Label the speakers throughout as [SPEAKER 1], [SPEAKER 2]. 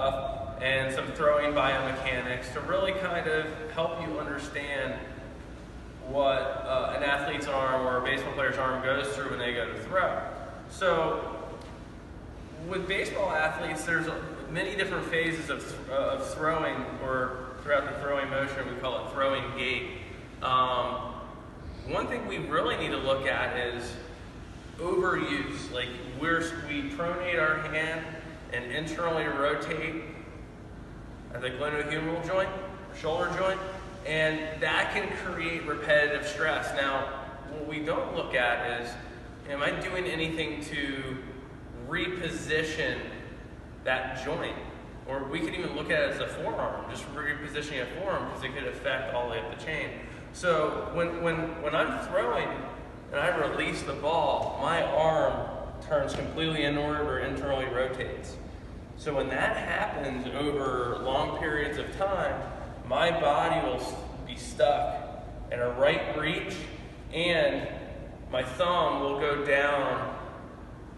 [SPEAKER 1] stuff and some throwing biomechanics to really kind of help you understand what an athlete's arm or a baseball player's arm goes through when they go to throw. So with baseball athletes, there's many different phases of throwing, or throughout the throwing motion, we call it throwing gait. One thing we really need to look at is overuse. Like we pronate our hand and internally rotate at the glenohumeral joint, shoulder joint, and that can create repetitive stress. Now, what we don't look at is, am I doing anything to reposition that joint? Or we could even look at it as a forearm, just repositioning a forearm, because it could affect all the way up the chain. So when I'm throwing and I release the ball, my arm turns completely inward or internally rotates. So when that happens over long periods of time, my body will be stuck in a right reach, and my thumb will go down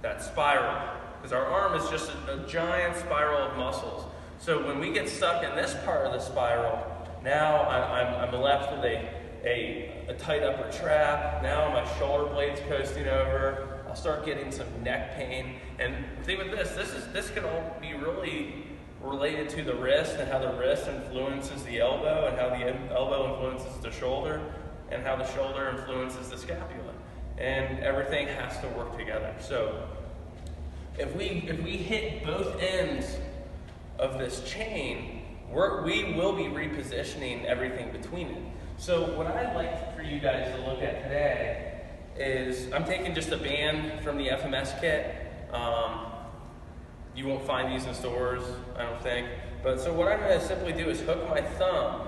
[SPEAKER 1] that spiral, because our arm is just a giant spiral of muscles. So when we get stuck in this part of the spiral, now I'm left with a tight upper trap. Now my shoulder blade's coasting over. I'll start getting some neck pain. And the thing with this can all be really related to the wrist, and how the wrist influences the elbow, and how the elbow influences the shoulder, and how the shoulder influences the scapula. And everything has to work together. So if we hit both ends of this chain, we will be repositioning everything between it. So what I'd like for you guys to look at today is, I'm taking just a band from the FMS kit. You won't find these in stores, I don't think. But so what I'm going to simply do is hook my thumb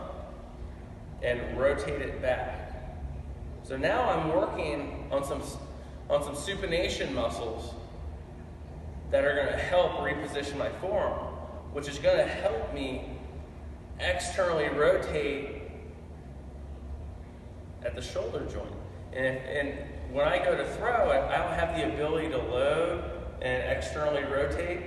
[SPEAKER 1] and rotate it back. So now I'm working on some supination muscles that are going to help reposition my forearm, which is going to help me externally rotate at the shoulder joint. And when I go to throw it, I don't have the ability to load and externally rotate,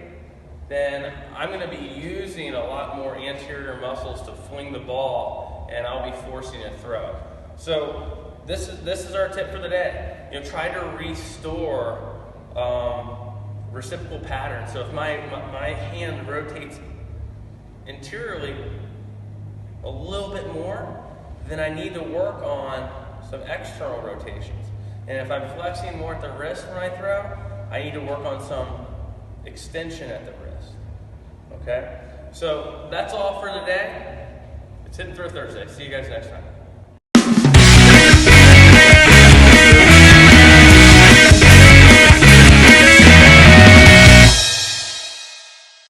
[SPEAKER 1] then I'm going to be using a lot more anterior muscles to fling the ball, and I'll be forcing a throw. So this is our tip for the day. Try to restore reciprocal pattern. So if my hand rotates interiorly a little bit more, then I need to work on some external rotations. And if I'm flexing more at the wrist when I throw, I need to work on some extension at the wrist. Okay? So that's all for today. It's Hit and Throw Thursday. See you guys next time.